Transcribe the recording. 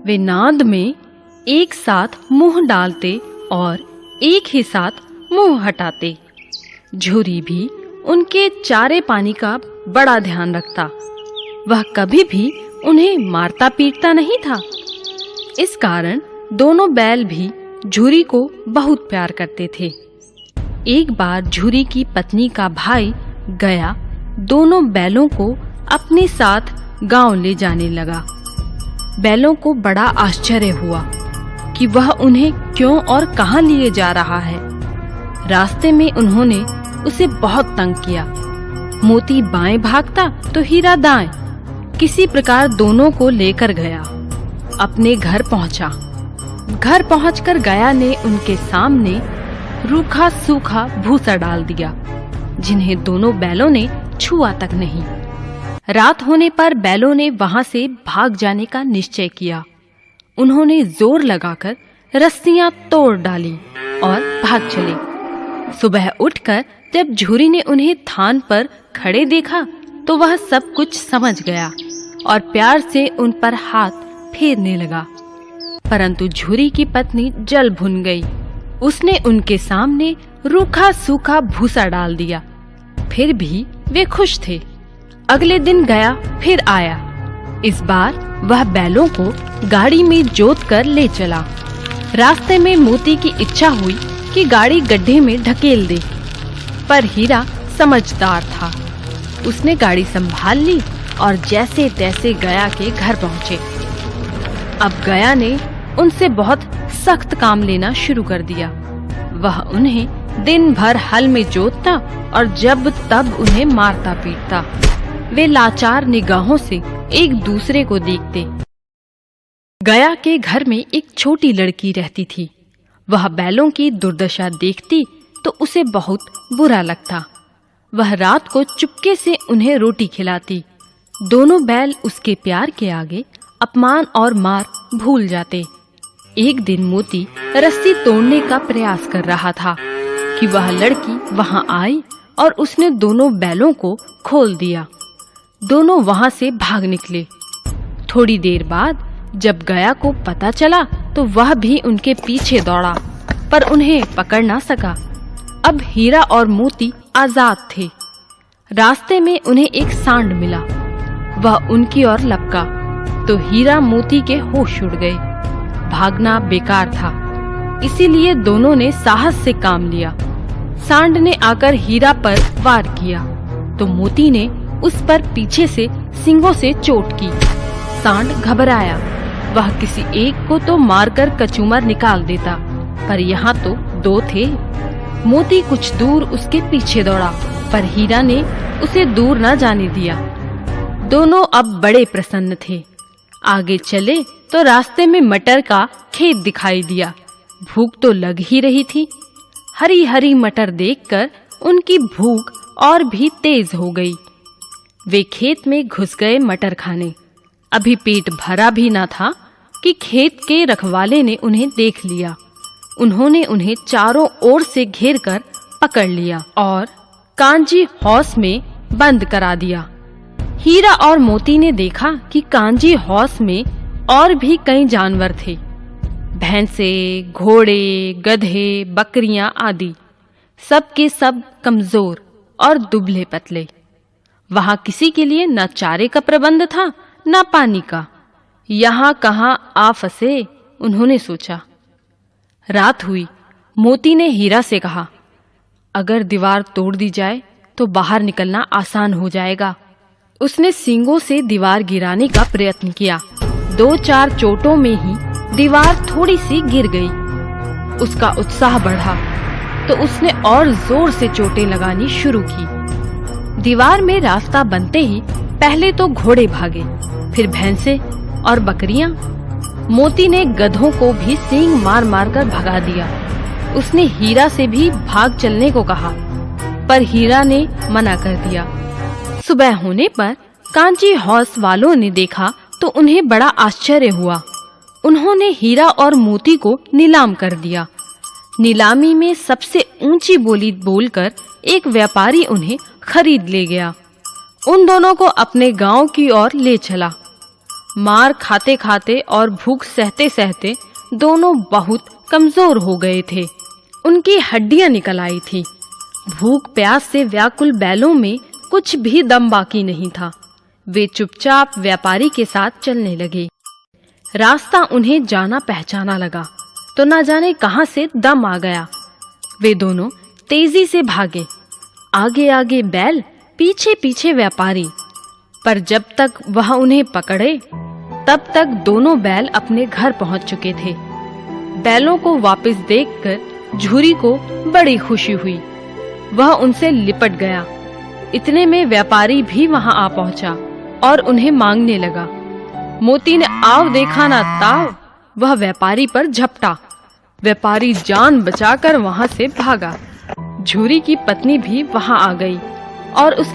वे नाद में एक साथ मुंह डालते और एक ही साथ मुंह हटाते। झुरी भी उनके चारे पानी का बड़ा ध्यान रखता। वह कभी भी उन्हें मारता पीटता नहीं था। इस कारण दोनों बैल भी झुरी को बहुत प्यार करते थे। एक बार झुरी की पत्नी का भाई गया दोनों बैलों को अपने साथ गांव ले जाने लगा। बैलों को बड़ा आश्चर्य हुआ कि वह उन्हें क्यों और कहां लिए जा रहा है। रास्ते में उन्होंने उसे बहुत तंग किया। मोती बाएं भागता तो हीरा दाएं। किसी प्रकार दोनों को लेकर गया अपने घर पहुंचा। घर पहुंचकर गया ने उनके सामने रूखा सूखा भूसा डाल दिया, जिन्हें दोनों बैलों ने छुआ तक नहीं। रात होने पर बैलों ने वहां से भाग जाने का निश्चय किया। उन्होंने जोर लगाकर रस्सियां तोड़ डाली और भाग चले। सुबह उठकर जब झुरी ने उन्हें थान पर खड़े देखा तो वह सब कुछ समझ गया और प्यार से उन पर हाथ फेरने लगा। परंतु झुरी की पत्नी जल भुन गई। उसने उनके सामने रूखा सूखा भूसा डाल दिया। फिर भी वे खुश थे। अगले दिन गया फिर आया। इस बार वह बैलों को गाड़ी में जोत कर ले चला। रास्ते में मोती की इच्छा हुई कि गाड़ी गड्ढे में ढकेल दे, पर हीरा समझदार था। उसने गाड़ी संभाल ली और जैसे तैसे गया के घर पहुँचे। अब गया ने उनसे बहुत सख्त काम लेना शुरू कर दिया। वह उन्हें दिन भर हल में जोतता और जब तब उन्हें मारता पीटता। वे लाचार निगाहों से एक दूसरे को देखते। गया के घर में एक छोटी लड़की रहती थी। वह बैलों की दुर्दशा देखती तो उसे बहुत बुरा लगता। वह रात को चुपके से उन्हें रोटी खिलाती। दोनों बैल उसके प्यार के आगे अपमान और मार भूल जाते। एक दिन मोती रस्सी तोड़ने का प्रयास कर रहा था कि वह लड़की वहां आई और उसने दोनों बैलों को खोल दिया। दोनों वहां से भाग निकले। थोड़ी देर बाद जब गया को पता चला तो वह भी उनके पीछे दौड़ा, पर उन्हें पकड़ ना सका। अब हीरा और मोती आजाद थे। रास्ते में उन्हें एक सांड मिला। वह उनकी ओर लपका तो हीरा मोती के होश उड़ गए। भागना बेकार था, इसीलिए दोनों ने साहस से काम लिया। सांड ने आकर हीरा पर वार किया तो मोती ने उस पर पीछे से सींगों से चोट की। सांड घबराया। वह किसी एक को तो मारकर कचूमर निकाल देता, पर यहाँ तो दो थे। मोती कुछ दूर उसके पीछे दौड़ा, पर हीरा ने उसे दूर न जाने दिया। दोनों अब बड़े प्रसन्न थे। आगे चले तो रास्ते में मटर का खेत दिखाई दिया। भूख तो लग ही रही थी। हरी हरी मटर देखकर उनकी भूख और भी तेज हो गई। वे खेत में घुस गए मटर खाने। अभी पेट भरा भी न था कि खेत के रखवाले ने उन्हें देख लिया। उन्होंने उन्हें चारों ओर से घेरकर पकड़ लिया और कांजी हौस में बंद करा दिया। हीरा और मोती ने देखा कि कांजी हौस में और भी कई जानवर थे। भैंसे, घोड़े, गधे, बकरियां आदि, सब के सब कमजोर और दुबले पतले। वहां किसी के लिए न चारे का प्रबंध था न पानी का। यहाँ कहाँ आ फंसे, उन्होंने सोचा। रात हुई। मोती ने हीरा से कहा, अगर दीवार तोड़ दी जाए तो बाहर निकलना आसान हो जाएगा। उसने सींगों से दीवार गिराने का प्रयत्न किया। 2-4 चोटों में ही दीवार थोड़ी सी गिर गई। उसका उत्साह बढ़ा तो उसने और जोर से चोटें लगानी शुरू की। दीवार में रास्ता बनते ही पहले तो घोड़े भागे, फिर भैंसे और बकरियां। मोती ने गधों को भी सींग मार मार कर भगा दिया। उसने हीरा से भी भाग चलने को कहा, पर हीरा ने मना कर दिया। सुबह होने पर कांची हौस वालों ने देखा तो उन्हें बड़ा आश्चर्य हुआ। उन्होंने हीरा और मोती को नीलाम कर दिया। नीलामी में सबसे ऊंची बोली बोलकर एक व्यापारी उन्हें खरीद ले गया। उन दोनों को अपने गांव की ओर ले चला। मार खाते खाते और भूख सहते सहते दोनों बहुत कमजोर हो गए थे। उनकी हड्डियां निकल आई थी। भूख प्यास से व्याकुल बैलों में कुछ भी दम बाकी नहीं था। वे चुपचाप व्यापारी के साथ चलने लगे। रास्ता उन्हें जाना पहचाना लगा तो न जाने कहां से दम आ गया। वे दोनों तेजी से भागे, आगे आगे बैल, पीछे पीछे व्यापारी। पर जब तक वह उन्हें पकड़े तब तक दोनों बैल अपने घर पहुंच चुके थे। बैलों को वापस देखकर झूरी को बड़ी खुशी हुई। वह उनसे लिपट गया। इतने में व्यापारी भी वहां आ पहुंचा और उन्हें मांगने लगा। मोती ने आव देखा ना ताव, वह व्यापारी पर झपटा। व्यापारी जान बचाकर वहां से भागा। झूरी की पत्नी भी वहां आ गई और उसने